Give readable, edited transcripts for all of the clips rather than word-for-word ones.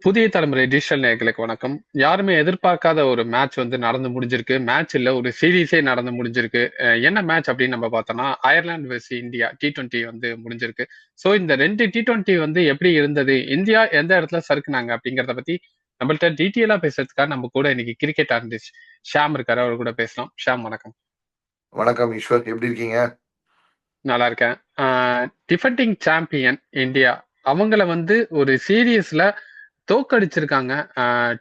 புதிய தலைமுறை டிஜிட்டல் நேயர்களுக்கு வணக்கம். யாருமே எதிர்பார்க்காத ஒரு மேட்ச் வந்து நடந்து முடிஞ்சிருக்கு. மேட்ச் இல்ல, ஒரு சீரிஸே நடந்து முடிஞ்சிருக்கு. என்ன மேட்ச் அப்படின்னு நம்ம பார்த்தோம்னா, அயர்லாந்து வெர்சஸ் இந்தியா T20 வந்து முடிஞ்சிருக்கு. ஸோ இந்த 2 T20 வந்து எப்படி இருந்தது? இந்தியா எந்த இடத்துல சறுக்குனாங்க? அப்படிங்கிறத பத்தி நம்மள்ட்ட டீட்டெயிலா பேசுறதுக்காக நம்ம கூட இன்னைக்கு கிரிக்கெட் ஆனலிஸ்ட் ஷியாம் இருக்காரு. அவர் கூட பேசலாம். ஷியாம் வணக்கம். வணக்கம் ஈஸ்வர், எப்படி இருக்கீங்க? நல்லா இருக்கேன். ஆ டிஃபெண்டிங் சாம்பியன் இந்தியா. அவங்கள வந்து ஒரு சீரிஸ்ல தோற்கடிச்சிருக்காங்க.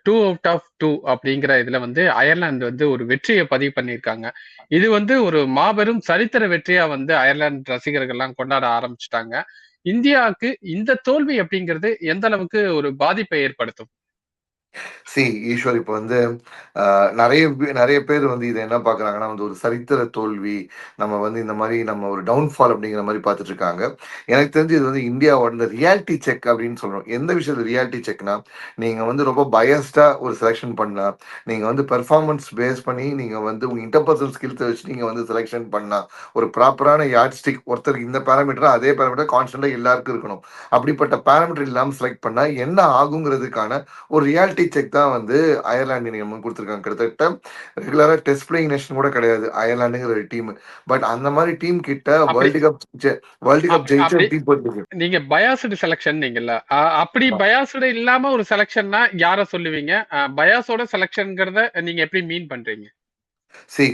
2 அவுட் ஆஃப் 2 அப்படிங்கிற இதுல வந்து அயர்லாந்து வந்து ஒரு வெற்றிய பதிவு பண்ணியிருக்காங்க. இது வந்து ஒரு மாபெரும் சரித்திர வெற்றியா வந்து அயர்லாந்து ரசிகர்கள்லாம் கொண்டாட ஆரம்பிச்சுட்டாங்க. இந்தியாவுக்கு இந்த தோல்வி அப்படிங்கிறது எந்த அளவுக்கு ஒரு பாதிப்பை ஏற்படுத்தும்? ஈஸ்வர், இப்போ வந்து நிறைய பேர் வந்து இதை என்ன பார்க்குறாங்கன்னா வந்து ஒரு சரித்திர தோல்வி, நம்ம வந்து இந்த மாதிரி நம்ம ஒரு டவுன்ஃபால் அப்படிங்கிற மாதிரி பார்த்துட்டு இருக்காங்க. எனக்கு தெரிஞ்சு இது வந்து இந்தியாவோட இந்த ரியாலிட்டி செக் அப்படின்னு சொல்றோம். எந்த விஷயத்தில் ரியாலிட்டி செக்னா, நீங்கள் வந்து ரொம்ப பயஸ்டாக ஒரு செலெக்ஷன் பண்ணலாம், நீங்கள் வந்து பெர்ஃபார்மன்ஸ் பேஸ் பண்ணி நீங்கள் வந்து உங்கள் இன்டர்பர்சனல் ஸ்கில்ஸை வச்சு நீங்கள் வந்து செலெக்ஷன் பண்ணலாம். ஒரு ப்ராப்பரான யார்ட் ஸ்டிக், ஒருத்தருக்கு இந்த பேராமீட்டர் அதே பேராமீட்டர் கான்ஸ்டன்டாக எல்லாருக்கும் இருக்கணும். அப்படிப்பட்ட பேராமீட்டர் இல்லாமல் செலக்ட் பண்ணால் என்ன ஆகுங்கிறதுக்கான ஒரு ரியாலிட்டி செக் தான் வந்து அயர்லாந்து நம்ம கொடுத்துருக்காங்க. கிட்டத்தட்ட ரெகுலரா டெஸ்ட் பிளேயிங் நேஷன் கூட கிடையாது அயர்லாண்டுங்கிற ஒரு டீம். பட் அந்த மாதிரி டீம் கிட்ட அப்படி வேர்ல்டு கப் அப்படி ஜெயிச்ச அப்படி டீம் போயிருக்கு. நீங்க பயாஸ்டு செலக்ஷன் நீங்கல்ல, அப்படி பயாஸ்டு இல்லாம ஒரு செலக்ஷன்னா யார சொல்லுவீங்க? பயாஸோட செலக்ஷன்ங்கிறத நீங்க எப்படி மீன் பண்றீங்க? சி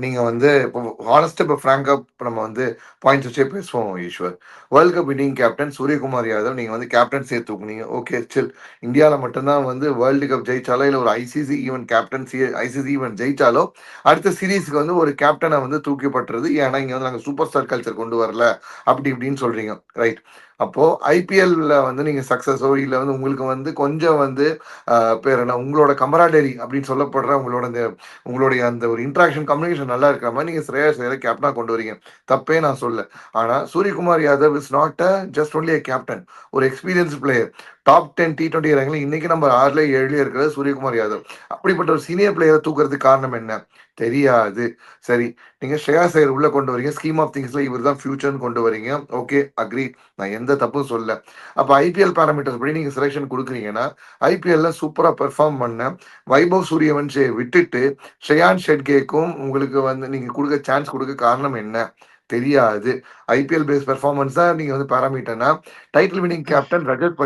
நீங்க வந்து இப்போ ஹானஸ்டா இப்போ ஃப்ராங்கா நம்ம வந்து பாயிண்ட்ஸ் வச்சே பேசுவோம் Eswar. World cup winning captain Suryakumar Yadav நீங்க வந்து கேப்டன் சேர்த்து தூக்குனீங்க. ஓகே, சில். இந்தியாவில் மட்டும்தான் வந்து வேர்ல்டு கப் ஜெயிச்சாலோ இல்லை ஒரு ICC event captaincy ICC event ஜெயிச்சாலோ அடுத்த சீரீஸ்க்கு வந்து ஒரு கேப்டனை வந்து தூக்கிப்பட்டுறது. ஏன்னா இங்க வந்து நாங்கள் சூப்பர் ஸ்டார் கல்ச்சர் கொண்டு வரல அப்படி இப்படின்னு சொல்றீங்க, ரைட்? அப்போ ஐபிஎல்ல வந்து நீங்க சக்சஸோ இல்லை வந்து உங்களுக்கு வந்து கொஞ்சம் வந்து பேர் என்ன உங்களோட கமராடரி அப்படின்னு சொல்லப்படுற உங்களுடைய அந்த ஒரு இன்ட்ராக்ஷன் கம்யூனிகேஷன் நல்லா இருக்கிற மாதிரி நீங்க ஸ்ரேயஸ் ஐயரை கேப்டனா கொண்டு வரீங்க. தப்பே நான் சொல்ல. ஆனா Suryakumar Yadav is not just only captain, ஒரு எக்ஸ்பீரியன்ஸ் பிளேயர். டாப் 10 T20 ரேங்கில் இன்னைக்கு நம்ம 6ல 7 இருக்கிறது சூரியகுமார் யாதவ். அப்படிப்பட்ட ஒரு சீனியர் பிளேயரை தூக்குறதுக்கு காரணம் என்ன தெரியாது. சரி, நீங்க ஸ்ரேயாஸ் ஐயர் உள்ள கொண்டு வரீங்க, ஸ்கீம் ஆஃப் திங்ஸ்ல இவர் தான் ஃபியூச்சர்னு கொண்டு வரீங்க. Okay, agree. நான் எந்த தப்பும் சொல்ல. அப்ப ஐபிஎல் பேராமீட்டர்ஸ் படி நீங்க செலெக்ஷன் கொடுக்குறீங்கன்னா ஐபிஎல்ல சூப்பரா பெர்ஃபார்ம் பண்ண வைபவ் சூரியவன்ஷியை விட்டுட்டு ஷெயான் ஷெட்கேக்கும் உங்களுக்கு வந்து நீங்க கொடுக்க சான்ஸ் கொடுக்க காரணம் என்ன தெரியாது. ஐபிஎல் பேஸ் பெர்ஃபார்மன்ஸ் தான் நீங்க வந்து பேராமீட்டர்னா title winning captain Rajat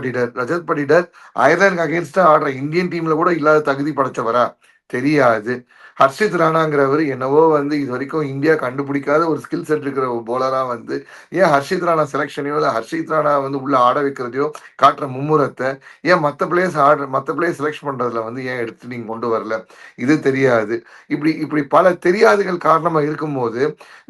Patidar Ireland அகேன்ஸ்டா ஆடுற இந்தியன் டீம்ல கூட இல்லாத தகுதி படைச்சவரா தெரியாது. ஹர்ஷித் ராணாங்கிறவர் என்னவோ வந்து இது வரைக்கும் இந்தியா கண்டுபிடிக்காத ஒரு ஸ்கில் செட் இருக்கிற ஒரு போலரா வந்து ஏன் ஹர்ஷித் ராணா செலெக்ஷனையோ இல்லை ஹர்ஷித் ராணா வந்து உள்ள ஆட வைக்கிறதையோ காட்டுற மும்முரத்தை ஏன் மற்ற பிளேயர்ஸ் செலக்ட் பண்றதுல வந்து ஏன் எடுத்து நீங்க கொண்டு வரல, இது தெரியாது. இப்படி இப்படி பல தெரியாதுகள் காரணமா இருக்கும்போது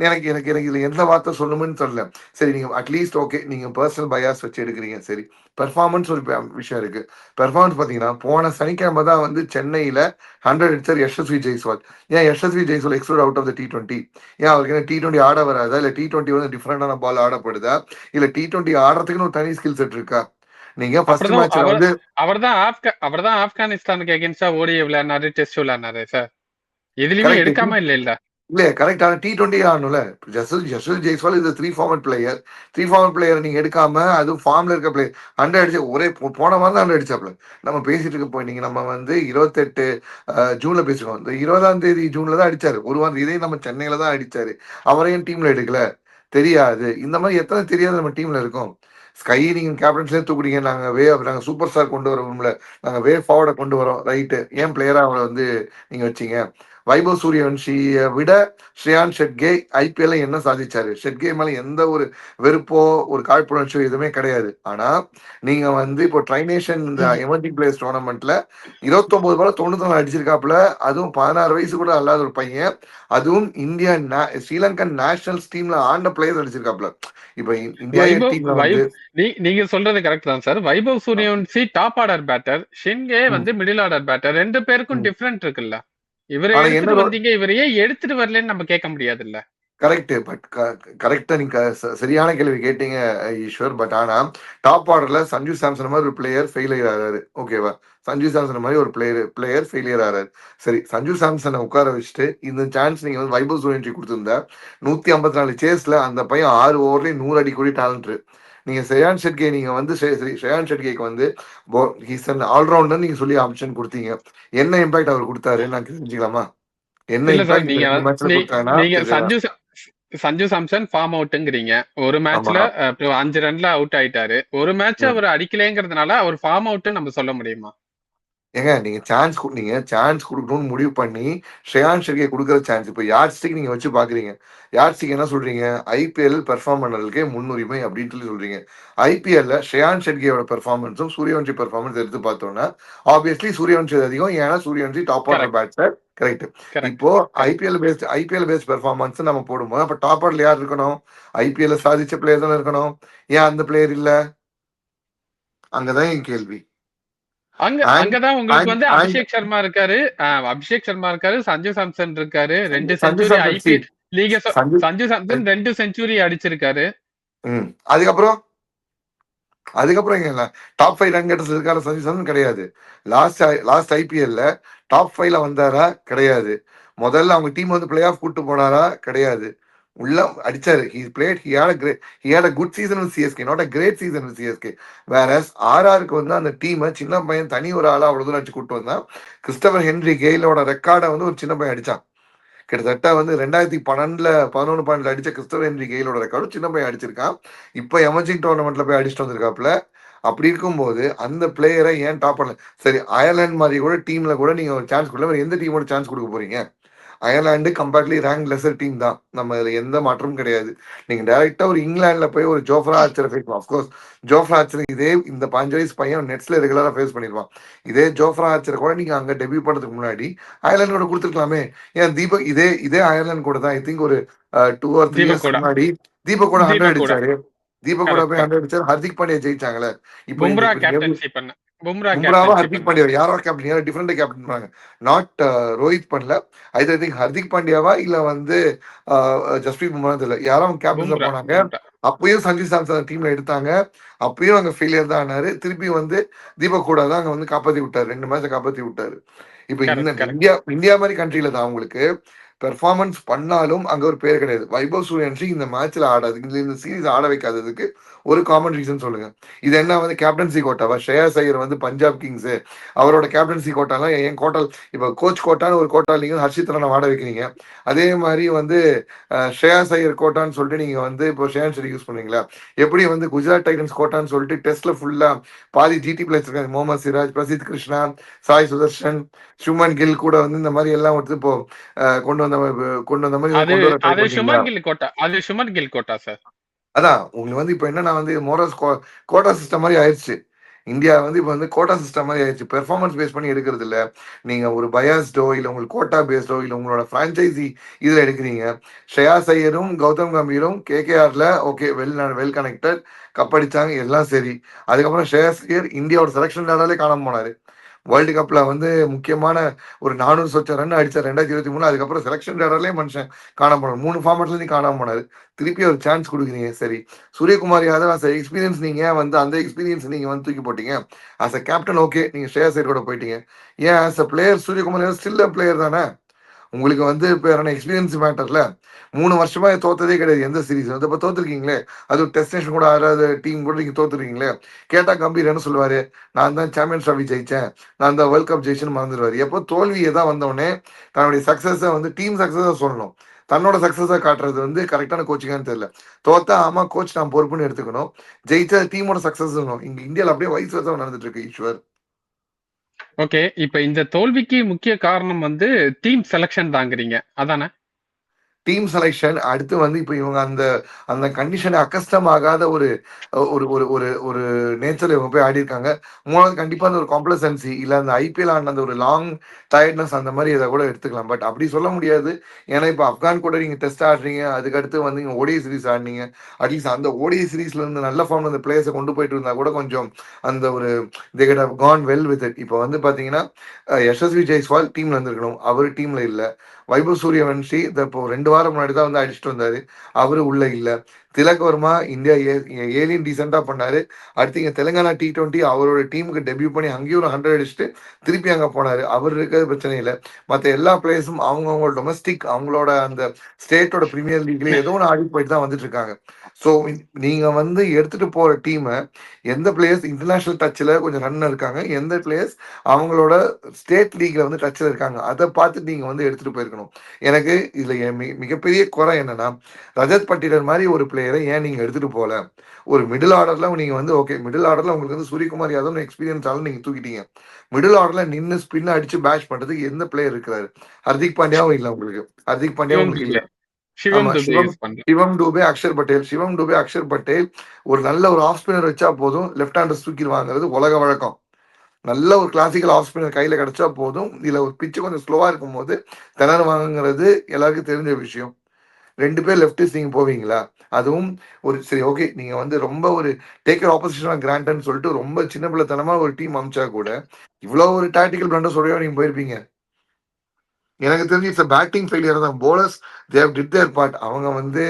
எனக்கு எனக்கு எனக்கு இதுல எந்த வார்த்தை சொல்லணும்னு தெரியல. சரி, நீங்க அட்லீஸ்ட் ஓகே, நீங்க பர்சனல் பயாஸ் வச்சு எடுக்கிறீங்க, சரி. பெர்ஃபார்மன்ஸ் ஒரு விஷயம் இருக்கு. பெர்ஃபார்மன்ஸ் பாத்தீங்கன்னா போன சனிக்கிழமை தான் வந்து சென்னையில 100 அடிச்சார் யஷஸ்வி ஜெய்ஸ்வால். ஏன் Yashasvi Jaiswal exclude out of the T20? ஏன் அவருக்கு என்ன T20 ஆட வராதா, இல்ல T20 வந்து டிஃப்ரெண்டான பால் ஆடப்படுதா, இல்ல T20 ஆடுறதுக்குன்னு ஒரு தனி ஸ்கில் செட் இருக்கா? நீங்க ஃபர்ஸ்ட் அப்படிதான் மேட்ச்ல அவர் வந்து அவர்தான் ஆப்கானிஸ்தானுக்கு எகென்ஸ்டா ஓடி விளையாடினாரு, டெஸ்ட் விளையாடினாரு சார். எதுலயுமே கரெக்ட். எடுக்காம இல்ல. இல்ல, கரெக்ட். ஆனா T20 ஆடணும்ல. ஜஸ்ட் ஜெய்ஸ்வால் இது 3 ஃபார்மட் பிளேயர் நீங்க எடுக்காம அதுவும் ஃபார்ம்ல இருக்க பிளேயர் 100 அடிச்சு ஒரே போன வாரம் தான் 100 அடிச்சாப்ல. நம்ம பேசிட்டு இருக்க போய் நீங்க நம்ம வந்து 28 ஜூன்ல பேசுவோம். இந்த 20ஆம் தேதி ஜூன்ல தான் அடிச்சாரு. ஒரு வாரம் இதே நம்ம சென்னையில தான் அடிச்சாரு. அவரையும் டீம்ல எடுக்கல தெரியாது. இந்த மாதிரி எத்தனை தெரியாது நம்ம டீம்ல இருக்கோம். ஸ்கை நீங்க கேப்டன்ஸ்லேயே தூக்குறீங்க. நாங்க சூப்பர் ஸ்டார் கொண்டு வரோம்ல, நாங்க வே ஃபார்வர்டை கொண்டு வரோம், ரைட்டு. ஏன் பிளேயரா அவரை வந்து நீங்க வச்சீங்க? வைபவ் சூரியவன்ஷியை விட ஸ்ரேயான் ஷெட்கே ஐபிஎல்ல என்ன சாதிச்சாரு? ஷெட்கே மேல எந்த ஒரு வெறுப்போ ஒரு காழ்ப்புணர்ச்சியோ எதுவுமே கிடையாது. ஆனா நீங்க வந்து இப்போ ட்ரைனேஷன் இந்த எமர்ஜிங் பிளேயர்ஸ் டோர்னமெண்ட்ல 29 பால் 94 அடிச்சிருக்காப்புல. அதுவும் 16 வயசு கூட அல்லாத ஒரு பையன். அதுவும் ஸ்ரீலங்கன் நேஷனல்ஸ் டீம்ல ஆண்ட பிளேயர்ஸ் அடிச்சிருக்காப்புல. இப்ப இந்தியா வைபவ் டீம்ல வந்து வைப் நீங்க சொல்றது கரெக்ட் தான் sir. Vaibhav Suryavanshi top order batter, ஷின்கே ம், வந்து மிடில் ஆர்டர் பேட்டர். ரெண்டு பேருக்கும் ம். டிஃபரெண்ட் இருக்குல்ல. இவரை ஆனா என்ன எடுத்துட்டு வந்தீங்க, இவரையே எடுத்துட்டு வரலன்னு நம்ம கேட்க முடியாதுல்ல. கரெக்ட். பட் கரெக்டா நீங்க சரியான கேள்வி கேட்டீங்க ஈஸ்வர். பட் ஆனா டாப் ஆர்டர்ல சஞ்சு சாம்சன் மாதிரி ஒரு பிளேயர் ஃபெயிலியர் ஆறாரு, ஓகேவா? சஞ்சு சாம்சன் மாதிரி ஒரு பிளேயர் ஃபெயிலியர் ஆறாரு. சரி, சஞ்சு சாம்சனை உட்கார வச்சுட்டு இந்த சான்ஸ் நீங்க வந்து வைபவ் சூரியன்சி கொடுத்திருந்தா 154 சேஸ்ல அந்த பையன் 6 ஓவர்லயும் 100 அடிக்கூடிய டேலண்ட். நீங்க ஸ்ரேயான் ஷெட்கே நீங்க வந்து ஸ்ரேயான் ஷெட்கேக்கு வந்து ஹீஸ் அன் ஆல்ரவுண்டர் நீங்க சொல்லி ஆப்ஷன் கொடுத்தீங்க. என்ன இம்பாக்ட் அவர் கொடுத்தாரு நான் தெரிஞ்சுக்கலாமா? என்ன இல்ல சார், இம்பாக்ட் இந்த நீங்க 2 மேட்ச்ல கொடுத்தாருன்னா நீங்க தெரிஞ்சுக்கலாம். சஞ்சு சாம்சன் ஃபார்ம் அவுட்டுங்கிறீங்க. ஒரு ஆமா. மேட்ச்ல 5 ரன்ல அவுட் ஆயிட்டாரு. ஒரு மேட்ச் ம். அவர் அடிக்கலைங்கிறதுனால அவர் ஃபார்ம் அவுட் நம்ம சொல்ல முடியுமா? ஏங்க நீங்க சான்ஸ் குடுக்கணும்னு முடிவு பண்ணி, ஷ்ரேயான் ஷெர்கிய குடுக்குற சான்ஸ் இப்ப யார்ட்ஸ்டிக் நீங்க வச்சு பார்க்குறீங்க. யார்ட்ஸ்டிக் என்ன சொல்றீங்க? ஐபிஎல் பெர்ஃபார்ம் பண்ணதுக்கே முன்னுரிமை அப்படின்னு சொல்லி சொல்றீங்க. ஐபிஎல்ல ஷ்ரேயான் ஷெர்கியோட பெர்ஃபார்மன்ஸும், சூரியவன்ஷி பெர்ஃபார்மன்ஸ் எடுத்து பார்த்தோம்னா, ஆப்வியஸ்லி சூரியவன்ஷி அதிகம். ஏன்னா Suryavanshi top order correct, batsman. Correct. Correct, இப்போ கரெக்ட். ஐபிஎல் பேஸ்ட் பெர்ஃபார்மன்ஸ் நம்ம போடும்போது, அப்ப டாப் ஆர்டர்ல யார் இருக்கணும்? ஐபிஎல்ல சாதிச்ச பிளேயர் தானே இருக்கணும். ஏன் அந்த பிளேயர் இல்ல? அங்கதான் என் கேள்வி. அண்ட் அங்கதான் உங்களுக்கு அண்ட் வந்து அண்ட் அபிஷேக் சர்மா இருக்காரு, சஞ்சு சாம்சன் இருக்காரு, 2 சஞ்சு செஞ்சுரி சாம்சன் சி ஐபிஎல் லீக சஞ்சு சஞ்சு சாம்சன் 2 செஞ்சுரி அடிச்சிருக்காரு. ம். அதுக்கப்புறம் அதுக்கப்புறம் எங்க டாப் 5 ரன் கெட்டர்ஸ் இருக்காரு சஞ்சு சாம்சன் கிடையாது. லாஸ்ட் ஐபிஎல்ல டாப் 5ல வந்தாரா? கிடையாது. முதல்ல அவங்க டீம் வந்து பிளே ஆஃப் கூட்டு போனாரா? கிடையாது. உள்ள அடிச்சாரு. He had a good season with CSK, not a great season with CSK. வேறஸ் ஆர்ஆருக்கு வந்து அந்த டீமை சின்ன பையன் தனி ஒரு ஆளா அவ்வளவு தூரம் அடிச்சு கூட்டு வந்தான். கிறிஸ்டபர் ஹென்ரி கெயிலோட ரெக்கார்டை வந்து ஒரு சின்ன பையன் அடிச்சான். கிட்டத்தட்ட வந்து 2012 11 அடிச்ச கிறிஸ்டபர் ஹென்ரி கெயிலோட ரெக்கார்டும் சின்ன பையன் அடிச்சிருக்கான். இப்போ எமர்ஜிங் டோர்னமெண்ட்ல போய் அடிச்சுட்டு வந்திருக்காப்புல. அப்படி இருக்கும்போது அந்த பிளேயரை ஏன் டாப் பண்ணல? சரி, அயர்லாந்து மாதிரி கூட டீம்ல கூட நீங்க ஒரு சான்ஸ் கொடுக்கல. எந்த டீமோட சான்ஸ் கொடுக்க போறீங்க? Ireland comparatively rank lesser team தான். நம்ம இதுல எந்த மாற்றமும் கிடையாது. நீங்க டைரக்டா ஒரு இங்கிலாந்துல போய் ஒரு ஜோஃப்ரா ஆர்ச்சரை ஃபேஸ் பண்ணலாம். அஃப்கோர்ஸ் ஜோஃப்ரா ஆர்ச்சர் இதே இந்த 5 வயசு பையன் நெட்ஸ்ல ரெகுலரா ஃபேஸ் பண்ணிருப்பான். இதே ஜோஃப்ரா ஆர்ச்சரை கூட நீங்க அங்க டெபியூ பண்றதுக்கு முன்னாடி அயர்லாண்டோட கொடுத்துருக்கலாமே. ஏன் தீபக் இதே அயர்லாந்து கூட தான் ஐ திங்க் ஒரு 2 or 3 தீபக் இயர்ஸ்க்கு கூட முன்னாடி தீபக் கூட 100 தீபக் கூட அடிச்சாரு. தீபக் கூட கரெக்ட், போய் 100 கரெக்ட். அடிச்சாரு. ஹர்திக் பாண்டியா ஜெயிச்சாங்களே. இப்போ இந்த பும்ரா இப்ப நீங்க கேப்டன்சி பண்ண பும்ரா பும்ராவா கேப்டன்சி ஹர்திக் பண்ணாரு. பாண்டியா யாரோ கேப்டன், யாரோ டிஃபரெண்ட் கேப்டன் பண்ணாங்க. நாட் ரோஹித் பண்ணல. ஐ திங்க் ஹர்திக் பாண்டியாவா இல்ல வந்து ஜஸ்பிரீத் பும்ரா தெரியல, யாரோ அவங்க கேப்டன்ஸா பும்ரா போனாங்க. பும்ரா அப்பயும் சஞ்சு சாம்சன் டீம்ல எடுத்தாங்க. அப்பயும் அங்க ஃபெயிலியர் தான் ஆனாரு. திருப்பி வந்து தீபக் கூட தான் அங்க வந்து காப்பாத்தி விட்டாரு. 2 மேட்ச காப்பாத்தி விட்டாரு. இப்ப இந்த கரெக்ட், கரெக்ட். இந்தியா மாதிரி கண்ட்ரில தான் உங்களுக்கு பெர்ஃபார்மன்ஸ் பண்ணாலும் அங்க ஒரு பேர் கிடையாது. வைபவ் சூரியவன்ஷி இந்த மேட்ச்ல ஆடாது, இந்த சீரிஸ் ஆட வைக்காததுக்கு ஒரு காமன் ரீசன் சொல்லுங்க. இது என்ன வந்து கேப்டன்சி கோட்டாவா? ஸ்ரேயாஸ் ஐயர் வந்து பஞ்சாப் கிங்ஸ், அவரோட கேப்டன்சி கோட்டாலாம் என் கோட்டா. இப்ப கோச் கோட்டான்னு ஒரு கோட்டா நீங்க ஹர்ஷித் ராணா ஆட வைக்கிறீங்க. அதே மாதிரி வந்து ஸ்ரேயாஸ் ஐயர் கோட்டான்னு சொல்லிட்டு நீங்க வந்து இப்போ ஷேன் ஷெரி யூஸ் பண்ணீங்களா? எப்படி வந்து குஜராத் டைட்டன்ஸ் கோட்டான்னு சொல்லிட்டு டெஸ்ட்ல ஃபுல்லா பாதி ஜிடி பிளேயர்ஸ் இருக்காங்க. முகமது சிராஜ், பிரசித் கிருஷ்ணா, சாய் சுதர்ஷன், சுமன் கில் கூட வந்து இந்த மாதிரி எல்லாம் வந்து இப்போ கொண்டு வந்த மாதிரி அது கொண்டு வர ட்ரை அது பண்ணீங்களா? Shubman Gill quota sir. அதான் உங்களுக்கு வந்து இப்போ என்னன்னா வந்து மோரஸ் கோட்டா சிஸ்டம் மாதிரி ஆயிடுச்சு. இந்தியா வந்து இப்போ வந்து கோட்டா சிஸ்டம் மாதிரி ஆயிடுச்சு. பெர்ஃபார்மன்ஸ் பேஸ் பண்ணி எடுக்கிறது இல்ல. நீங்க ஒரு பயாஸ்டோ இல்ல உங்களுக்கு கோட்டா பேஸ்டோ இல்ல உங்களோட பிரான்ச்சைசி இதுல எடுக்கிறீங்க. ஸ்ரேயாஸ் ஐயரும் கௌதம் கம்பீரும் கேகேஆர்ல ஓகே வெல் கனெக்டட், கப் அடிச்சாங்க, எல்லாம் சரி. அதுக்கப்புறம் ஸ்ரேயாஸ் ஐயர் இந்தியாவோட செலக்ஷன் லேடர்லே காணாம போனாரு. வேர்ல்டு கப்ல வந்து முக்கியமான ஒரு 400 சொச்ச ரன் அடிச்சார் 2023. அதுக்கப்புறம் செலக்ஷன் லேடர்லயே மனுஷன் காணாம போனார். 3 ஃபார்மட்ல இருந்து காணாம போனாரு. திருப்பி ஒரு சான்ஸ் கொடுக்குறீங்க. சரி, சூரியகுமார் யாதவ் அஸ் எக்ஸ்பீரியன்ஸ் நீங்க வந்து அந்த எக்ஸ்பீரியன்ஸ் நீங்க வந்து தூக்கி போட்டீங்க. அஸ் அ கேப்டன் ஓகே, நீங்க ஸ்ரேயாஸ் ஐயர் கூட போயிட்டீங்க. ஏன் as a player Suryakumar Yadav still a player தானே? உங்களுக்கு வந்து இப்போ எக்ஸ்பீரியன்ஸ் மேட்டர்ல 3 வருஷமா தோத்ததே கிடையாது எந்த சீரீஸ் வந்து. இப்போ தோத்துருக்கீங்களே, அது ஒரு டெஸ்ட் நேஷன் கூட ஆறாத டீம் கூட நீங்க தோத்துருக்கீங்களே. கேட்டா கம்பீர் என்ன சொல்லுவாரு? நான் தான் சாம்பியன்ஸ் ட்ராஃபி ஜெயிச்சேன், நான் தான் வேர்ல்ட் கப் ஜெயிச்சேன்னு மறந்துடுவாரு. எப்போ தோல்வியை தான் வந்தவொடனே தன்னுடைய சக்சஸை வந்து டீம் சக்சஸா சொல்லணும். தன்னோட சக்சஸா காட்டுறது வந்து கரெக்டான கோச்சிங்கான்னு தெரியல. தோத்தா ஆமா கோச் நான் பொறுப்புன்னு எடுத்துக்கணும், ஜெயிச்சா டீமோட சக்சஸ் சொல்லணும். இங்க இந்தியாவில் அப்படியே வயசு வருஷம் நடந்துட்டு இருக்கு ஈஸ்வர். ஓகே, இப்ப இந்த தோல்விக்கு முக்கிய காரணம் வந்து டீம் செலக்ஷன் தாங்கிறீங்க, அதானே? டீம் செலெக்ஷன் அடுத்து வந்து இப்போ இவங்க அந்த அந்த கண்டிஷனை அக்கஸ்டம் ஆகாத ஒரு ஒரு ஒரு ஒரு ஒரு நேச்சர்ல இவங்க போய் ஆடி இருக்காங்க. மூணாவது கண்டிப்பா அந்த ஒரு காம்ப்ளசன்சி இல்ல அந்த ஐபிஎல் ஆன அந்த ஒரு லாங் டயர்ட்னஸ் அந்த மாதிரி இதை கூட எடுத்துக்கலாம். பட் அப்படி சொல்ல முடியாது. ஏன்னா இப்போ ஆப்கான் கூட நீங்க டெஸ்ட் ஆடுறீங்க, அதுக்கடுத்து வந்து நீங்க ஓடிஐ சீரிஸ் ஆடினீங்க. அட்லீஸ்ட் அந்த ஓடிஐ சீரிஸ்ல இருந்து நல்ல ஃபார்ம் அந்த பிளேயர்ஸை கொண்டு போயிட்டு இருந்தா கூட கொஞ்சம் அந்த ஒரு they could have gone well with it. இப்போ வந்து பாத்தீங்கன்னா யசஸ்வி ஜெய்ஸ்வால் டீம்ல இருந்திருக்கணும், அவர் டீம்ல இல்ல. வைபவ் சூரியவன்ஷி இப்போ 2 வாரம் முன்னாடி தான் வந்து அடிச்சுட்டு வந்தாரு, அவரு உள்ள இல்ல. திலக் வர்மா இந்தியா ஏலியன் டீசெண்டா பண்ணாரு. அடுத்து இங்க தெலுங்கானா T20 அவரோட டீமுக்கு டெபியூ பண்ணி அங்கேயும் ஒரு 100 அடிச்சுட்டு திருப்பி அங்க போனாரு. அவர் இருக்கிறது பிரச்சனை இல்லை. மற்ற எல்லா பிளேயர்ஸும் அவங்கவுங்க டொமஸ்டிக் அவங்களோட அந்த ஸ்டேட்டோட பிரீமியர் லீக்ல ஏதோ ஒன்று ஆடி போயிட்டு தான் வந்துட்டு இருக்காங்க. ஸோ நீங்க வந்து எடுத்துட்டு போற டீமை எந்த பிளேயர்ஸ் இன்டர்நேஷனல் டச்சில் கொஞ்சம் ரன் இருக்காங்க, எந்த பிளேயர்ஸ் அவங்களோட ஸ்டேட் லீக்ல வந்து டச்சில் இருக்காங்க, அதை பார்த்து நீங்க வந்து எடுத்துட்டு போயிருக்கணும். எனக்கு இதுல மிகப்பெரிய குறை என்னன்னா, ரஜத் பட்டிடர் மாதிரி ஒரு பிளேயரை ஏன் நீங்க எடுத்துட்டு போல? ஒரு மிடில் ஆர்டர்ல நீங்க வந்து ஓகே, மிடில் ஆர்டர்ல உங்களுக்கு வந்து சூரியகுமார் யாதவ் எக்ஸ்பீரியன்ஸ் ஆளும் நீங்க தூக்கிட்டீங்க. மிடில் ஆர்டர்ல நின்று ஸ்பின் அடிச்சு பேட்ச் பண்றதுக்கு எந்த பிளேயர் இருக்கிறாரு? ஹர்திக் பாண்டியாவும் இல்ல உங்களுக்கு. ஹர்திக் பாண்டியா சிவம் உங்களுக்கு இல்ல. துபே சிவம் ஆமா, துபே சிவம் யூஸ் பண்றேன். சிவம் டூபே, அக்ஷர் பட்டேல். சிவம் டூபே, அக்ஷர் பட்டேல் ஒரு நல்ல ஒரு ஆஃப் ஸ்பின்னர் வச்சா போதும், லெஃப்ட் ஹேண்டர்ஸ் தூக்கிடுவாங்கிறது உலக வழக்கம். நல்ல ஒரு கிளாசிக்கல் ஆஃப் ஸ்பின்னர் கையில கிடைச்சா போதும். இதுல ஒரு பிச்சு கொஞ்சம் ஸ்லோவா இருக்கும் போது திணறுவாங்கிறது எல்லாருக்கும் தெரிஞ்ச விஷயம். 2 பேர் லெஃப்டிஸ்ட் நீங்க போவீங்களா? அதுவும் ஒரு சரி ஓகே, நீங்க வந்து ரொம்ப ஒரு டேக்கர் ஆப்போசிஷன் கிராண்ட்னு சொல்லிட்டு ரொம்ப சின்ன பிள்ளைத்தனமா ஒரு டீம் அமிச்சா கூட இவ்வளவு ஒரு டாக்டிக்கல் பிளண்டர்ஸோடய நீங்க போயிருப்பீங்க. எனக்கு தெரிஞ்சு இட்ஸ் பேட்டிங் ஃபெயிலியர் தான். Bowlers they did their part. அவங்க வந்து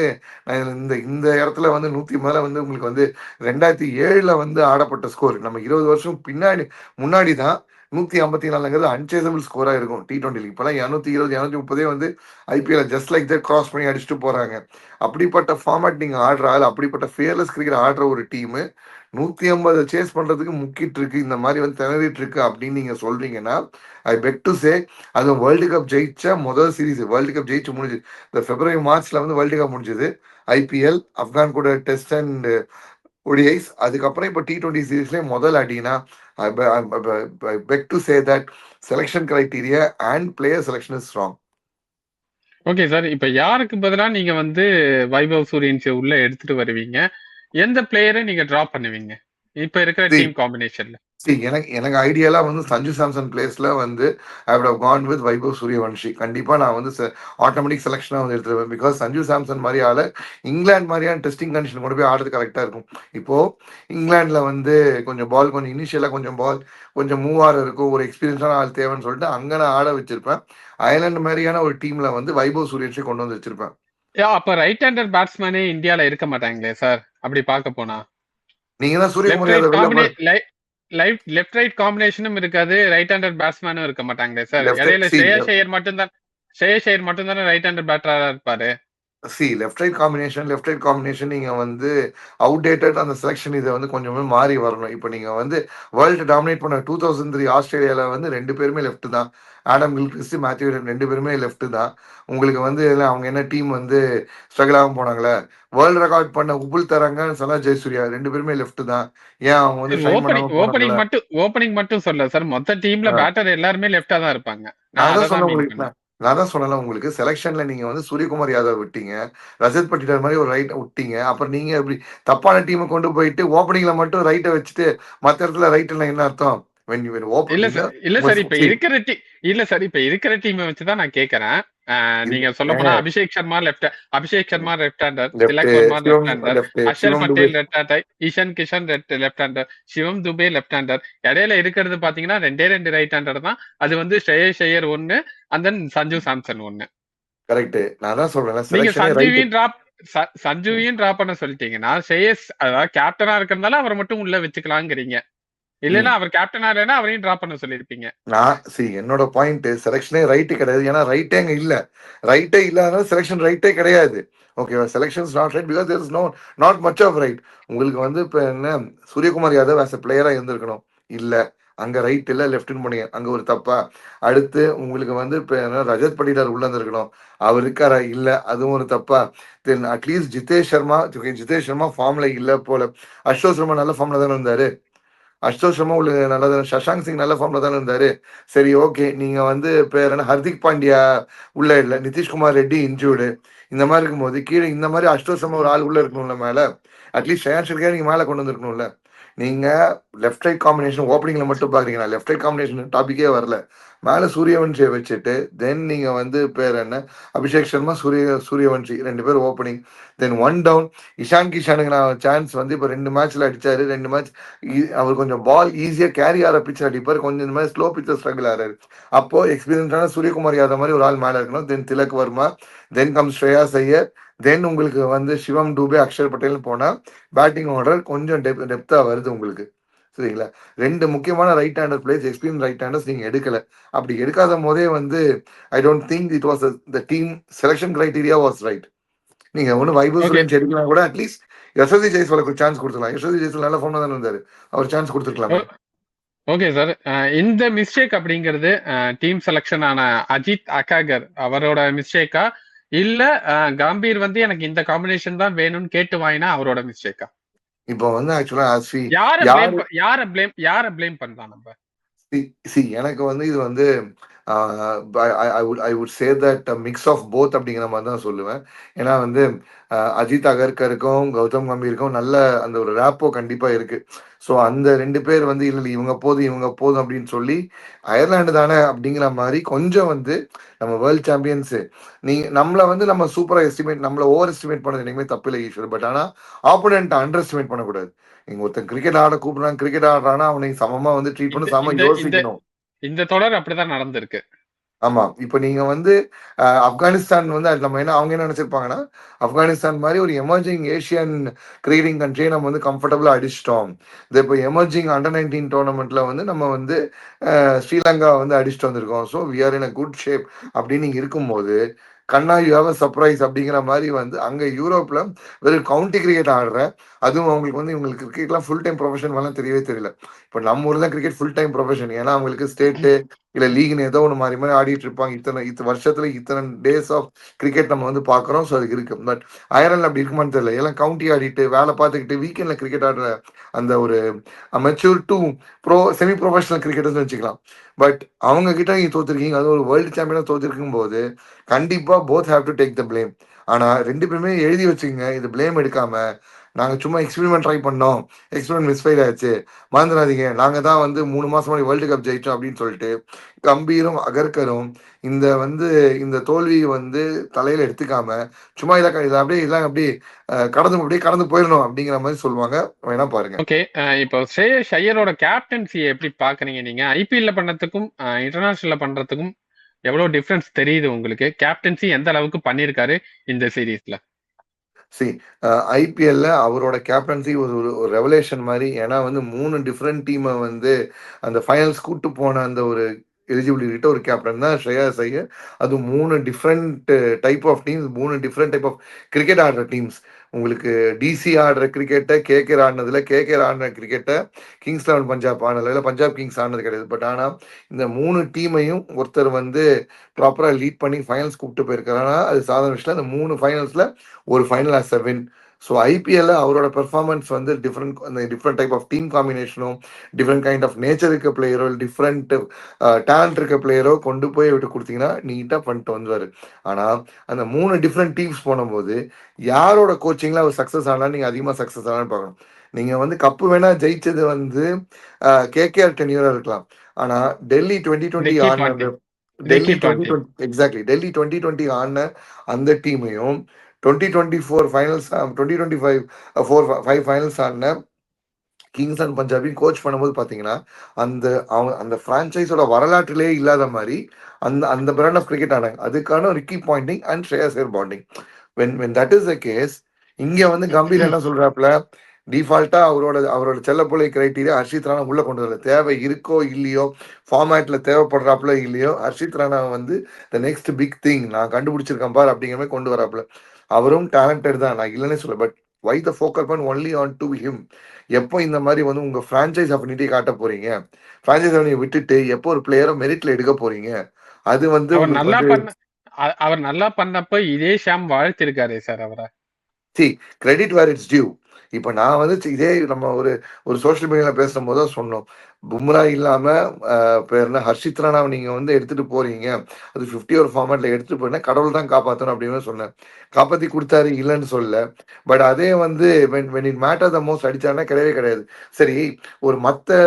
இந்த இந்த இடத்துல வந்து 100 மேல வந்து உங்களுக்கு வந்து 2007 வந்து ஆடப்பட்ட ஸ்கோர். நம்ம 20 வருஷம் பின்னாடி முன்னாடி தான் 154ங்கிறது அன்சேசபிள் ஸ்கோரா இருக்கும் T20. இப்பெல்லாம் 220 230 வந்து IPL just like that cross பண்ணி அடிச்சுட்டு போறாங்க. அப்படிப்பட்ட ஃபார்மேட் நீங்க ஆடுற ஆள், அப்படிப்பட்ட ஃபியர்லெஸ் கிரிக்கெட் ஆடுற ஒரு டீம் 150 சேஸ் பண்றதுக்கு முக்கிட்டு இருக்கு, இந்த மாதிரி வந்து திணறிட்டு இருக்கு அப்படின்னு நீங்க சொல்றீங்கன்னா, ஐ பெக் டு சே அது வேர்ல்டு கப் ஜெயிச்ச முதல் சீரீஸ். வேர்ல்டு கப் ஜெயிச்சு முடிஞ்சு இந்த பிப்ரவரி மார்ச்ல வந்து வேர்ல்டு கப் முடிஞ்சது. ஐபிஎல் ஆப்கான் கூட டெஸ்ட் அண்ட் ஒடிஐஸ், அதுக்கப்புறம் இப்போ T20 சீரீஸ்லேயே முதல் அடினா beg to say that selection criteria and player selection is strong. Okay sir. இப்ப யாருக்கு பதிலா நீங்க வந்து வைபவ் சூரியன்சி உள்ள எடுத்துட்டு வருவீங்க? எந்த பிளேயரை நீங்க டிராப் பண்ணுவீங்க இப்ப இருக்கிற டீம் காம்பினேஷன்ல? எனக்கு எனக்கு ஐடியாலா வந்து சஞ்சு சாம்சன் பிளேஸ்ல வந்து I would have gone with Vaibhav Suryavanshi. கண்டிப்பா நான் வந்து ஆட்டோமேட்டிக் செலெக்ஷனா வந்து எடுத்துருவேன். பிகாஸ் சஞ்சு சாம்சன் மாதிரி ஆள இங்கிலாந்து மாதிரியான டெஸ்டிங் கண்டிஷன் கொண்டு போய் ஆடுறது கரெக்டா இருக்கும். இப்போ இங்கிலாந்துல வந்து கொஞ்சம் பால் கொஞ்சம் இனிஷியலா கொஞ்சம் பால் கொஞ்சம் மூவ் ஆற இருக்கும், ஒரு எக்ஸ்பீரியன்ஸான ஆள் தேவைன்னு சொல்லிட்டு அங்க நான் ஆட வச்சிருப்பேன். அயர்லாந்து மாதிரியான ஒரு டீம்ல வந்து வைபவ் சூரியவன்ஷி கொண்டு வந்து வச்சிருப்பேன். அப்ப ரைட் ஹேண்டர் பேட்ஸ்மேனே இந்தியால இருக்க மாட்டாங்களே சார் அப்படி பார்க்க போனா? நீங்க தான் லெஃப்ட் சூரியகுமார் ரைட் யாதவ் வெளில லெஃப்ட் ரைட் காம்பினேஷனும் இருக்காது, ரைட் ஹேண்டர் பேட்ஸ்மேனும் இருக்க மாட்டாங்களே சார். லெஃப்ட் இடையில சி ஸ்ரேயஸ் ஐயர் மட்டும் தானே ரைட் ஹேண்டர் பேட்டரா இருப்பாரு. லெஃப்ட் ரைட் காம்பினேஷன் நீங்க வந்து அவுடேட்டட் அந்த செலெக்ஷன் இதை வந்து கொஞ்சமே மாறி வரணும். இப்போ நீங்க வந்து வேர்ல்டு டாமினேட் பண்ண 2003 ஆஸ்திரேலியால வந்து 2 பேருமே லெஃப்ட் தான். ஆடம் கில்கிறிஸ்ட், மேத்யூ 2 பேருமே லெஃப்ட் தான். உங்களுக்கு வந்து அவங்க என்ன டீம் வந்து ஸ்ட்ரகிள் ஆகும் போனாங்களே, வேர்ல்டு ரெக்கார்ட் பண்ண உபுல் தரங்க சலா ஜெயசூர்யா 2 பேருமே லெஃப்ட் தான். ஏன் அவங்க வந்து ஷைன் பண்ணாம போனாங்களே? ஓப்பனிங் மட்டும் சொல்ல சார், மொத்த டீம்ல பேட்டர் எல்லாருமே லெஃப்டா தான் இருப்பாங்க. நான் நான் அதை தான் சொன்னேன் தான் மீன் உங்களுக்கு. பண்ணேன். நான் தான் சொன்னேன்ல உங்களுக்கு, செலெக்ஷன்ல நீங்க வந்து சூரியகுமார் யாதவ் விட்டீங்க, ரஜத் பட்டிதார் மாதிரி ஒரு ரைட் விட்டீங்க. அப்புறம் நீங்க எப்படி தப்பான டீமை கொண்டு போயிட்டு ஓப்பனிங்ல மட்டும் ரைட்டை வச்சுட்டு மற்ற இடத்துல ரைட்ல என்ன அர்த்தம்? when you open நீங்க இல்ல உங்க சார், இப்ப இருக்கிற டீமை வச்சுதான் நான் கேக்குறேன். நீங்க சொல்ல போனா Abhishek Sharma left hander, left Tilak Varma left Shivam, hander, left Harshal Shivam Dube. Patel left hander, Ishan Kishan left hander, Shivam Dube left hander. இடையில இருக்கிறது பாத்தீங்கன்னா 2 ரைட் ஹேண்டர் தான். அது வந்து ஸ்ரேயஸ் ஐயர் ஒன்னு, and then சஞ்சு சாம்சன் ஒன்னு. கரெக்ட். நான் தான் சொல்றேன் நீங்க செலெக்ஷனே ரைட். சஞ்சுவையும் டிராப் பண்ண சொல்லிட்டீங்கன்னா, ஸ்ரேயஸ் அதாவது கேப்டனா இருக்கிறதுனால அவரை மட்டும் உள்ள வச்சுக்கலாங்கிறீங்க. இல்லைன்னா அவர் கேப்டனா இல்லைன்னா அவரையும் டிராப் பண்ண சொல்லியிருப்பீங்க. என்னோட பாயிண்ட் செலெக்ஷனே ரைட்டு கிடையாது. ஏன்னா ரைட்டே அங்க இல்ல. ரைட்டே இல்லாதனால செலெக்ஷன் ரைட்டே கிடையாது. ஓகேவா? Selection not right because there is not much of right. உங்களுக்கு வந்து இப்ப என்ன சூரியகுமார் யாதவ் ஆஸ் எ பிளேயரா இருந்திருக்கணும். இல்ல, அங்க ரைட் இல்ல லெஃப்ட்னு போனீங்க, அங்க ஒரு தப்பா. அடுத்து உங்களுக்கு வந்து இப்ப என்ன ரஜத் படிதார் உள்ள இருந்திருக்கணும், அவர் இருக்காரா? இல்ல, அதுவும் ஒரு தப்பா. தென் அட்லீஸ்ட் ஜிதேஷ் சர்மா ஃபார்ம்ல இல்ல போல. அசோக் சர்மா நல்ல ஃபார்ம்ல தானே இருந்தாரு. அசோக் சர்மா உள்ள நல்லா, சஷாங்க் சிங் நல்ல ஃபார்ம்ல தானே இருந்தாரு. சரி ஓகே, நீங்க வந்து பேர் என்ன ஹர்திக் பாண்டியா உள்ள இல்ல, நிதிஷ்குமார் ரெட்டி இன்ஜூர்டு, இந்த மாதிரி இருக்கும்போது கீழே இந்த மாதிரி அசோக் சர்மா ஒரு ஆள் உள்ள இருக்கணும்ல மேல. அட்லீஸ்ட் ஷேன் ஷெர்கியா நீங்க மேல கொண்டு வந்துருக்கணும்ல. நீங்க லெஃப்ட் ரைட் காம்பினேஷன் ஓப்பனிங்ல மட்டும் பாக்குறீங்கன்னா லெஃப்ட் ரைட் காம்பினேஷன் டாபிக்கே வரல. மேல சூரியவன்ஷியை வச்சுட்டு தென் நீங்க வந்து பேர் என்ன அபிஷேக் சர்மா சூரியவன்ஷி 2 பேர் ஓப்பனிங். தென் ஒன் டவுன் இஷான் கிஷானுக்கு நான் சான்ஸ் வந்து இப்போ 2 மேட்ச்ல அடிச்சாரு. 2 மேட்ச் அவர் கொஞ்சம் பால் ஈஸியா கேரி ஆகிற பிச்சர் அடிப்பார், கொஞ்சம் இந்த மாதிரி ஸ்லோ பிச்சர் ஸ்ட்ரகிள் ஆறாரு. அப்போ எக்ஸ்பீரியன்ஸான சூரியகுமார் யாதவ் மாதிரி ஒரு ஆள் மேல இருக்கணும். தென் திலக் வர்மா, தென் கம் ஸ்ரேயாஸ் ஐயர், தென் உங்களுக்கு வந்து சிவம் டூபே, அக்ஷர் பட்டேல்னு போனா பேட்டிங் ஆர்டர் கொஞ்சம் டெப்தா வருது உங்களுக்கு. சரிங்களா? 2 முக்கியமான right hander players, experience right handers நீங்க எடுக்கல. அப்படி எடுக்காத போதே வந்து I don't think it was the team selection criteria was right. நீங்க ஒண்ணு வைபவ் ஓகே. சூரியவன்ஷி எடுக்கலாம் கூட அட்லீஸ்ட் யசஸ்வி ஜெய்ஸ்வாலுக்கு ஒரு சான்ஸ் குடுத்துக்கலாம். யசஸ்வி ஜெய்ஸ்வால் நல்ல ஃபார்ம்ல தானே இருந்தாரு. அவர் சான்ஸ் குடுத்துருக்கலாமே. Okay sir. இந்த மிஸ்டேக் அப்படிங்கிறது டீம் செலக்ஷன் ஆன அஜித் அகாகர் அவரோட மிஸ்டேக்கா? இல்ல கம்பீர் வந்து எனக்கு இந்த காம்பினேஷன் தான் வேணும்னு கேட்டு வாங்கினா அவரோட மிஸ்டேக்கா? இப்போ வந்து ஆக்சுவலா ஆஸ்வி யார ப்ளேம் யாரு யார ப்ளேம் பண்ணலாம் நம்ம? எனக்கு வந்து இது வந்து I would say that mix of both அப்படிங்கிற மாதிரி தான் சொல்லுவேன். ஏன்னா வந்து அஜித் அகர்கருக்கும் கௌதம் கம்பீருக்கும் நல்ல அந்த ஒரு ரேப்போ கண்டிப்பா இருக்கு. ஸோ அந்த 2 பேர் வந்து இல்ல இல்ல இவங்க போதும் இவங்க போதும் அப்படின்னு சொல்லி அயர்லாந்து தானே அப்படிங்கிற மாதிரி கொஞ்சம் வந்து நம்ம வேர்ல்ட் சாம்பியன்ஸ் நம்மள வந்து நம்ம சூப்பரா எஸ்டிமேட் நம்மள ஓவர் எஸ்டிமேட் பண்ணது என்னைக்குமே தப்பு இல்லை ஈஸ்வர். பட் ஆனா ஆப்போனன்ட் அண்டர் எஸ்டிமேட் பண்ணக்கூடாது. நீங்க ஒருத்தன் கிரிக்கெட் ஆட கூப்பிடுறான், கிரிக்கெட் ஆடுறான்னா அவனை சமமா வந்து ட்ரீட் இந்த பண்ணி சமமா இந்த இந்த யோசிக்கணும். இந்த தொடர் அப்படிதான் நடந்திருக்கு. ஆமா. இப்ப நீங்க வந்து ஆப்கானிஸ்தான் வந்து அது நம்ம என்ன அவங்க என்ன நெனச்சிருப்பாங்கன்னா, ஆப்கானிஸ்தான் மாரி ஒரு எமர்ஜிங் ஏசியன் கிரிக்கெட்டிங் கண்ட்ரிய நம்ம வந்து கம்ஃபர்டபுளா அடிச்சுட்டோம். இது இப்ப எமர்ஜிங் அண்டர் 19 டோர்னமெண்ட்ல வந்து நம்ம வந்து ஸ்ரீலங்கா வந்து அடிச்சுட்டு வந்திருக்கோம். So we are in a good shape அப்படின்னு நீங்க இருக்கும்போது, கண்ணா யூ ஹேவ் அ சர்ப்ரைஸ் அப்படிங்கிற மாரி வந்து அங்க யூரோப்ல வெறும் கவுண்டி கிரிக்கெட் ஆடுற, அதுவும் அவங்களுக்கு வந்து இவங்களுக்கு கிரிக்கெட்லாம் ஃபுல் டைம் ப்ரொஃபஷன் மாரிலாம் தெரியவே தெரியல. இப்ப நம்ம ஊர்ல தான் கிரிக்கெட் ஃபுல் டைம் ப்ரொஃபஷன். ஏன்னா அவங்களுக்கு ஸ்டேட் இல்ல லீக்னு ஏதோ ஒண்ணு மாறி மாறி ஆடிட்டு இருப்பாங்க. இத்தனை வருஷத்துல இத்தனை டேஸ் ஆஃப் கிரிக்கெட் நம்ம வந்து பாக்குறோம். ஸோ அதுக்கு இருக்கு. பட் அயர்லாந்து அப்படி இருக்குமான்னு தெரியல. எல்லாம் கவுண்டி ஆடிட்டு வேலை பார்த்துக்கிட்டு வீக்கெண்ட்ல கிரிக்கெட் ஆடுற அந்த ஒரு mature to semi professional cricketers வச்சுக்கலாம். பட் அவங்க கிட்ட நீங்க தோத்துருக்கீங்க. அது ஒரு வேர்ல்டு சாம்பியனா தோத்துருக்கும் போது கண்டிப்பா both have to take the blame. ஆனா 2 பேருமே எழுதி வச்சுக்கங்க. இது பிளேம் எடுக்காம நாங்க சும்மா எக்ஸ்பெரிமெண்ட் ட்ரை பண்ணோம். எக்ஸ்பெரிமெண்ட் மிஸ்ஃபயர் ஆச்சு. மறந்துடாதீங்க. நாங்க தான் வந்து 3 மாசம் முன்னாடி வேர்ல்டு கப் ஜெயிச்சோம் அப்படின்னு சொல்லிட்டு கம்பீரும் அகர்கரும் இந்த வந்து இந்த தோல்வியை வந்து தலையில எடுத்துக்காம சும்மா இதை அப்படியே இதெல்லாம் அப்படியே அப்படியே கடந்து போயிடணும் அப்படிங்கிற மாதிரி சொல்லுவாங்க. வேணா பாருங்க. ஓகே. இப்போ ஸ்ரேயஸ் ஐயரோட கேப்டன்சி எப்படி பாக்குறீங்க நீங்க? ஐபிஎல்ல பண்ணதுக்கும் இன்டர்நேஷனல்ல பண்றதுக்கும் எவ்வளவு டிஃபரன்ஸ் தெரியுது உங்களுக்கு? கேப்டன்சி எந்த அளவுக்கு பண்ணிருக்காரு இந்த சீரீஸ்ல? சி ஐபிஎல்ல அவரோட கேப்டன்சி ஒரு ஒரு ரெவலேஷன் மாதிரி. ஏன்னா வந்து 3 டிஃப்ரெண்ட் டீமை வந்து அந்த ஃபைனல்ஸ் கூட்டு போன அந்த ஒரு எலிஜிபிலிட்டி கிட்ட ஒரு கேப்டன் தான் ஸ்ரேயாஸ் ஐயர். அது 3 different type of teams, 3 different type of cricket ஆடுற டீம்ஸ். உங்களுக்கு டிசி ஆடுற கிரிக்கெட்டை கேகேஆர் ஆடினதுல, கேகேஆர் ஆடின கிரிக்கெட்டை கிங்ஸ் லெவன் பஞ்சாப் ஆனதுல, இல்லை பஞ்சாப் கிங்ஸ் ஆனது கிடையாது. பட் ஆனால் இந்த 3 டீமையும் ஒருத்தர் வந்து ப்ராப்பராக லீட் பண்ணி ஃபைனல்ஸ் கூப்பிட்டு போயிருக்காருன்னா அது சாதாரண விஷயம். அந்த 3 ஃபைனல்ஸ்ல ஒரு final as a win. So ஐபிஎல்ல அவரோட பெர்ஃபார்மன்ஸ் வந்து டிஃப்ரெண்ட் டைப் ஆஃப் டீம் காம்பினேஷனும், டிஃப்ரெண்ட் கைண்ட் ஆஃப் நேச்சர் இருக்க பிளேயரோ, டிஃப்ரெண்ட் டேலண்ட் இருக்க பிளேயரோ கொண்டு போய் விட்டு கொடுத்தீங்கன்னா நீட்டாக பண்ணிட்டு வந்துவார். ஆனால் அந்த 3 டிஃப்ரெண்ட் டீம்ஸ் போனும்போது யாரோட கோச்சிங்ல அவர் சக்ஸஸ் ஆனால் நீங்கள் அதிகமாக சக்ஸஸ் ஆனான்னு பார்க்கணும். நீங்கள் வந்து கப்பு வேணா ஜெயிச்சது வந்து கேகேஆர் டென்யூரா இருக்கலாம். ஆனால் டெல்லி 2020 நிக்கி ஆன அந்த பாண்டிங். டெல்லி நிக்கி பாண்டிங். 2020 எக்ஸாக்ட்லி டெல்லி 2020 ஆன அந்த டீமையும் 2024 ஃபைனல்ஸ் 2025 5 ஃபைனல்ஸ் ஆடின கிங்ஸ் அண்ட் பஞ்சாபையும் கோச் பண்ணும்போது பார்த்தீங்கன்னா அந்த அவங்க அந்த ஃப்ரான்ச்சைஸோட வரலாற்றிலேயே இல்லாத மாதிரி அந்த அந்த பிராண்ட் ஆஃப் கிரிக்கெட் ஆனாங்க. அதுக்கான Ricky Poynting and Shreyas Iyer bonding. when that is the case, இங்க வந்து கம்பீர் என்ன சொல்றாப்ல, டிஃபால்ட்டா அவரோட அவரோட செல்லப்பிள்ளை கிரைட்டீரியா ஹர்ஷித் ராணா உள்ள கொண்டு வரல. தேவை இருக்கோ இல்லையோ, ஃபார்மேட்ல தேவைப்படுறாப்புல இல்லையோ, ஹர்ஷித் ராணா வந்து த நெக்ஸ்ட் பிக் திங் நான் கண்டுபிடிச்சிருக்கேன் பார் அப்படிங்கிற மாதிரி கொண்டு வராப்புல. அவரும் டேலண்டட் தான், நான் இல்லைன்னே சொல்ல. But why the focal point only on to him? எப்போ இந்த மாதிரி வந்து உங்க பிரான்ச்சைஸ் அஃபினிட்டி காட்ட போறீங்க? பிரான்ச்சைஸ் அஃபினிட்டி விட்டுட்டு எப்போ ஒரு பிளேயரை மெரிட்ல எடுக்க போறீங்க? அது வந்து அவர் உங்களுக்கு நல்லா வந்து பண்ண அவர் நல்லா பண்ணப்ப இதே ஷாம் வாழ்த்திருக்காரு சார் அவரை. See credit where it's due. இப்போ நான் வந்து இதே நம்ம ஒரு ஒரு சோஷியல் மீடியால பேசும்போது தான் சொன்னோம். பும்ரா இல்லாம பேர் என்ன ஹர்ஷித் ராணாவை நீங்க வந்து எடுத்துட்டு போறீங்க, அது 50 ஓவர் ஃபார்மேட்ல எடுத்துட்டு போறீங்கன்னா கடவுள் தான் காப்பாற்றணும் அப்படின்னு சொன்னேன். காப்பாத்தி கொடுத்தாரு, இல்லைன்னு சொல்லல. பட் அதே வந்து when it matter the most அடிச்சாருன்னா கிடையவே கிடையாது. சரி, ஒரு மத்த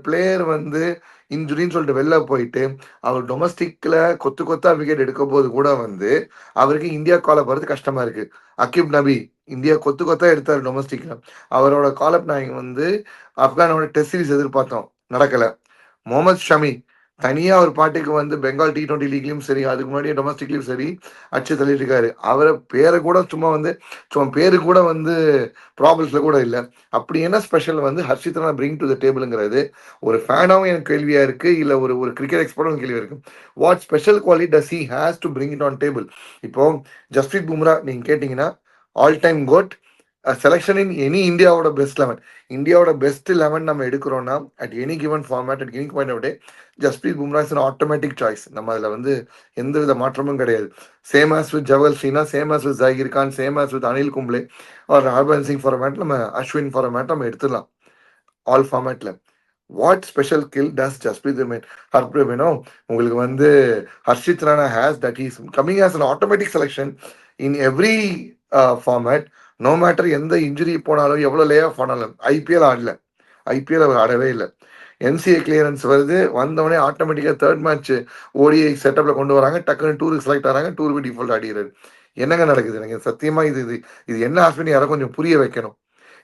பிளேயர் வந்து இன்ஜுரின்னு சொல்லிட்டு வெளில போயிட்டு அவர் டொமஸ்டிக்ல கொத்து கொத்தா விக்கெட் எடுக்கும் போது கூட வந்து அவருக்கு இந்தியா கால போறது கஷ்டமா இருக்கு. அகிப் நபி இந்தியா கொத்து கொத்தா எடுத்தார் டொமஸ்டிக்ல. அவரோட காலப் நாயகம் வந்து ஆப்கானோட டெஸ்ட் சீரிஸ் எதிர்பார்த்தோம், நடக்கல. முகமது ஷமி தனியா ஒரு பாட்டுக்கு வந்து பெங்கால் T20 லீக்லயும் சரி, அதுக்கு முன்னாடியே டொமஸ்டிக்லயும் சரி அடிச்சு தள்ளிட்டு இருக்காரு. அவரை பேரை கூட சும்மா பேரு கூட வந்து ப்ராப்ளம்ஸ்ல கூட இல்ல. அப்படி என்ன ஸ்பெஷல் வந்து Harshit Rana bring to the டேபிள்ங்கிறது ஒரு ஃபேனாவும் எனக்கு கேள்வியா இருக்கு, இல்ல ஒரு ஒரு கிரிக்கெட் எக்ஸ்பர்ட்டும் கேள்வியா இருக்கு. What special quality does he has to bring it on table? இப்போ ஜஸ்பிரீத் பும்ரா நீங்க கேட்டீங்கன்னா all time goat selection in any இந்தியாவோட பெஸ்ட் 11. இந்தியாவோட பெஸ்ட் 11 நம்ம எடுக்கிறோம்னா at any given format at any point of day Jasprit Bumrah is automatic choice. நம்ம அதில் வந்து எந்த வித மாற்றமும் கிடையாது. Same as with Javagal Srinath, same as with Zaheer Khan, same as with Anil Kumble ஒரு ஹர்பன் சிங் ஃபார்மேட், நம்ம அஸ்வின் ஃபார்மேட் நம்ம எடுத்துடலாம் ஆல் ஃபார்மேட்ல. What special Gill does Jasprit வேணும் உங்களுக்கு வந்து Harshit Rana has that is coming as an automatic selection in every format. No matter எந்த இன்ஜுரி போனாலும் எவ்வளோ லே ஆஃப் ஆனாலும். ஐபிஎல் ஆடல, ஐபிஎல் அவர் ஆடவே இல்லை. என்சிஏ கிளியரன்ஸ் வருது, வந்தவொடனே ஆட்டோமேட்டிக்காக தேர்ட் மேட்ச் ஓடிஐ செட்டப்பில் கொண்டு வராங்க, டக்குன்னு டூருக்கு செலக்ட் ஆகிறாங்க, டூருக்கு டிஃபால்ட் ஆடிக்கிறாரு. என்னங்க நடக்குது? எனக்கு சத்தியமாக இது இது இது என்ன ஆஸ்பெக்ட் யாரை கொஞ்சம் புரிய வைக்கணும்.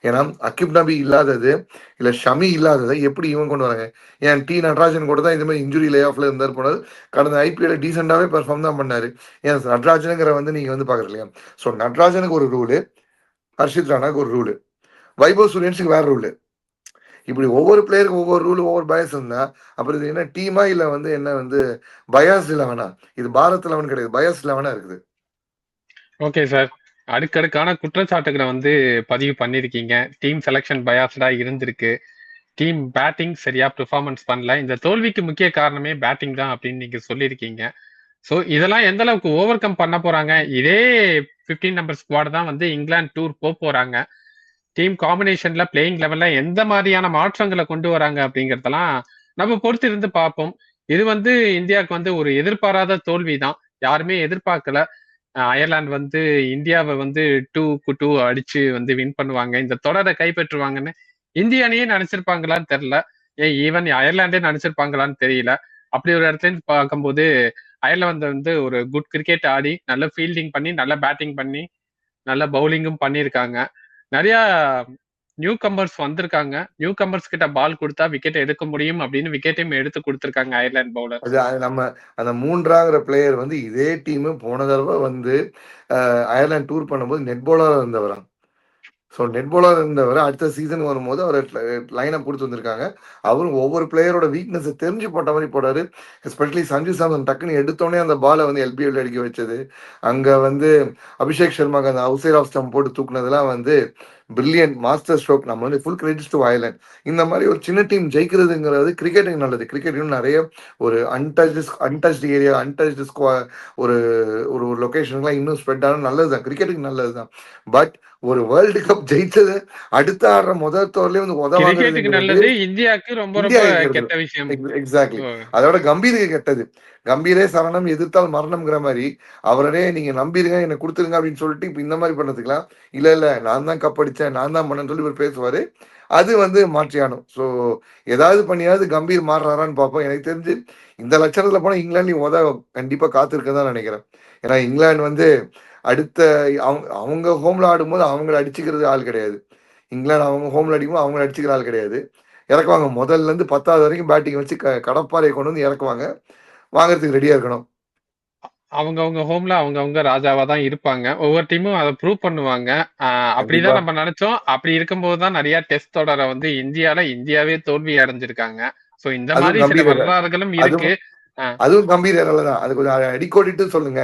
ஏன்னா அக்கிப் நபி இல்லாதது, இல்லை ஷமி இல்லாததை எப்படி இவங்க கொண்டு வராங்க? ஏன் நடராஜன் கூட தான் இந்த மாதிரி இன்ஜுரி லே ஆஃப்ல இருந்தார் போனது. கடந்த ஐபிஎல் டீசெண்டாகவே பெர்ஃபார்ம் தான் பண்ணாரு. ஏன் நடராஜனுங்கிற வந்து நீங்கள் வந்து பார்க்குறது இல்லையா? ஸோ நடராஜனுக்கு ஒரு ரூலு, ஹர்ஷித் ராணாக்கு ஒரு ரூலு, வைபவ் சூரியன்ஸுக்கு வேற ரூலு. இப்படி ஒவ்வொரு பிளேயருக்கும் ஒவ்வொரு ரூல், ஒவ்வொரு பயஸ் இருந்தா அப்புறம் இது என்ன டீமா இல்ல வந்து என்ன வந்து பயாஸ் லெவனா? இது பாரத் லெவன் கிடையாது, பயாஸ் லெவனா இருக்குது. ஓகே சார், அடுக்கடுக்கான குற்றச்சாட்டுகளை வந்து பதிவு பண்ணிருக்கீங்க. டீம் செலெக்ஷன் பயாஸ்டா இருந்திருக்கு, டீம் பேட்டிங் சரியா பெர்ஃபார்மன்ஸ் பண்ணல, இந்த தோல்விக்கு முக்கிய காரணமே பேட்டிங் தான் அப்படின்னு நீங்க சொல்லியிருக்கீங்க. ஸோ இதெல்லாம் எந்த அளவுக்கு ஓவர் கம் பண்ண போறாங்க? இதே 15 நம்பர் ஸ்குவாட் தான் வந்து இங்கிலாந்து டூர் போறாங்க. டீம் காம்பினேஷன்ல பிளேயிங் லெவல்ல எந்த மாதிரியான மாற்றங்களை கொண்டு வராங்க அப்படிங்கறதெல்லாம் நம்ம பொறுத்து இருந்து பார்ப்போம். இது வந்து இந்தியாவுக்கு வந்து ஒரு எதிர்பாராத தோல்வி தான். யாருமே எதிர்பார்க்கல அயர்லாந்து வந்து இந்தியாவை வந்து 2-2 அடிச்சு வந்து வின் பண்ணுவாங்க, இந்த தொடரை கைப்பற்றுவாங்கன்னு இந்திய அணியே நினைச்சிருப்பாங்களான்னு தெரியல. ஏன் ஈவன் அயர்லாண்டே நினைச்சிருப்பாங்களான்னு தெரியல. அப்படி ஒரு இடத்துல இருந்து பார்க்கும்போது அயர்லாந்து வந்து ஒரு குட் கிரிக்கெட் ஆடி நல்ல ஃபீல்டிங் பண்ணி நல்ல பேட்டிங் பண்ணி நல்ல பவுலிங்கும் பண்ணியிருக்காங்க. நிறைய நியூ கம்பர்ஸ் வந்திருக்காங்க. நியூ கம்பர்ஸ் கிட்ட பால் கொடுத்தா விக்கெட் எடுக்க முடியும் அப்படின்னு விக்கெட்டையும் எடுத்து கொடுத்திருக்காங்க அயர்லாந்து பவுலர். அது நம்ம அந்த மூன்றாங்கிற பிளேயர் வந்து இதே டீம் போன தடவை வந்து அயர்லாந்து டூர் பண்ணும்போது நெட் பாலரா இருந்தவரா. ஸோ நெட் பாலர் இருந்தவர் அடுத்த சீசன் வரும்போது அவர் லைனப் கொடுத்து வந்திருக்காங்க. அவரும் ஒவ்வொரு பிளேயரோட வீக்னஸை தெரிஞ்சு போட்ட மாதிரி போடாரு. எஸ்பெஷலி சஞ்சு சாம்சன் டக்குன்னு எடுத்தோடனே அந்த பாலை வந்து எல்பிஎல் அடிக்க வச்சது, அங்கே வந்து அபிஷேக் சர்மாக்கு அந்த அவுசைட் ஆஃப் ஸ்டம்ப் போட்டு தூக்குனதெல்லாம் வந்து பிரில்லியன்ட் மாஸ்டர் ஸ்ட்ரோக். நம்ம வந்து ஃபுல் கிரெடிட்ஸ் டு அயர்லாந்து. இந்த மாதிரி ஒரு சின்ன டீம் ஜெயிக்கிறதுங்கிறது கிரிக்கெட்டுக்கு நல்லது. கிரிக்கெட்டுக்கு நிறைய ஒரு அன்டச்டு ஏரியா, அன்டச்டு ஒரு ஒரு லொக்கேஷனுக்குலாம் இன்னும் ஸ்ப்ரெட் ஆகணும், நல்லது தான், கிரிக்கெட்டுக்கு நல்லது தான். பட் ஒரு வேர்ல்டு கப் ஜெயிச்சது அடுத்த ஆடுற முதல் தோர்லயே வந்து நல்லது, இந்தியாவுக்கு ரொம்ப ரொம்ப கெட்ட விஷயம். எக்ஸாக்ட்லி. அதோட கம்பீருக்கு கெட்டது. கம்பீரே சரணம் எதிர்த்தால் மரணம்ங்கிற மாதிரி அவரே நீங்க நம்பிருங்க என்ன கொடுத்துருங்க அப்படின்னு சொல்லிட்டு இப்ப இந்த மாதிரி பண்ணதுக்கலாம் இல்ல நான் தான் கப் அடிச்சேன், நான் தான் பண்ணேன்னு சொல்லி இவர் பேசுவாரு. அது வந்து மாற்றியானும். ஸோ ஏதாவது பண்ணியாவது கம்பீர் மாறுறாரான்னு பார்ப்போம். எனக்கு தெரிஞ்சு இந்த லட்சணத்துல போனா இங்கிலாந்து கண்டிப்பா காத்திருக்க தான் நினைக்கிறேன். ஏன்னா இங்கிலாந்து வந்து அடுத்த அவங்க ஹோம்ல ஆடும்போது அவங்கள அடிச்சுக்கிறது ஆள் கிடையாது. இங்கிலாந்து அவங்க ஹோம்ல அடிக்கும்போது அவங்கள அடிச்சுக்கிற ஆள் கிடையாது. இறக்குவாங்க முதல்ல இருந்து 10வது வரைக்கும் பேட்டிங் வச்சு கடப்பாறையை கொண்டு வந்து இறக்குவாங்க. வாங்குறதுக்கு ரெடியா இருக்கணும். அவங்க ஹோம்ல அவங்க ராஜாவா தான் இருப்பாங்க. ஒவ்வொரு டீமும் அதை ப்ரூவ் பண்ணுவாங்க. அப்படிதான் நம்ம நினைச்சோம். அப்படி இருக்கும்போது தான் நிறைய டெஸ்ட் தொடரை வந்து இந்தியாவே தோல்வி அடைஞ்சிருக்காங்க. சோ இந்த மாதிரி சில வரலாறுகளும் இருக்கு. அதுவும் கம்பீர் ஏரால தான். அது கொஞ்சம் அடிக்கோடிட்டு சொல்லுங்க.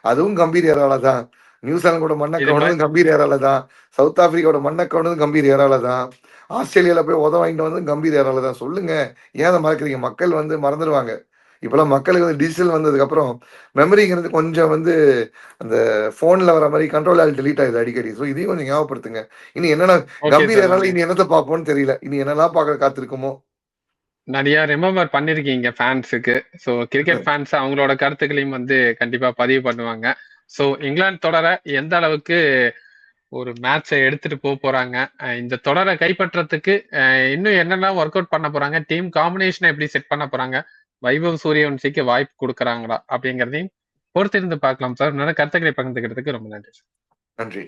அதுவும் கம்பீர் ஏரால தான். நியூசிலாந்தோட மண்ணை கவனதும் கம்பீர் ஏரால தான். சவுத் ஆப்பிரிக்காவோட மண்ணை கவனதும் கம்பீர் ஏரால தான். ஆஸ்திரேலியால போய் வாங்கிட்டு வந்து கம்பீர் ஏரால தான். சொல்லுங்க, ஏன் அதை மறக்கிறீங்க? மக்கள் வந்து மறந்துடுவாங்க. இப்பெல்லாம் மக்களுக்கு வந்து டிஜிட்டல் வந்ததுக்கு அப்புறம் மெமரிங்கிறது கொஞ்சம் வந்து அந்த போன்ல வர மாதிரி கண்ட்ரோல் ஆல் டெலீட் ஆகுது அடிக்கடி. ஸோ இதையும் கொஞ்சம் ஞாபகப்படுத்துங்க. இனி என்னன்னா கம்பீர் ஏரால இனி என்னத்தை பார்ப்போம்னு தெரியல. இனி என்னெல்லாம் பார்க்க காத்திருக்குமோ. நிறைய ரிமெம்பர் பண்ணிருக்கீங்க ஃபேன்ஸுக்கு. ஸோ கிரிக்கெட் ஃபேன்ஸ் அவங்களோட கருத்துக்களையும் வந்து கண்டிப்பா பதிவு பண்ணுவாங்க. ஸோ இங்கிலாந்து தொடர எந்த அளவுக்கு ஒரு மேட்சை எடுத்துட்டு போறாங்க, இந்த தொடரை கைப்பற்றத்துக்கு இன்னும் என்னெல்லாம் ஒர்க் அவுட் பண்ண போறாங்க, டீம் காம்பினேஷனை எப்படி செட் பண்ண போறாங்க, வைபவ் சூரியவன்சிக்கு வாய்ப்பு கொடுக்குறாங்களா அப்படிங்கிறதையும் பொறுத்திருந்து பார்க்கலாம் சார். நல்ல கருத்துக்களை பகிர்ந்துக்கிறதுக்கு ரொம்ப நன்றி. நன்றி.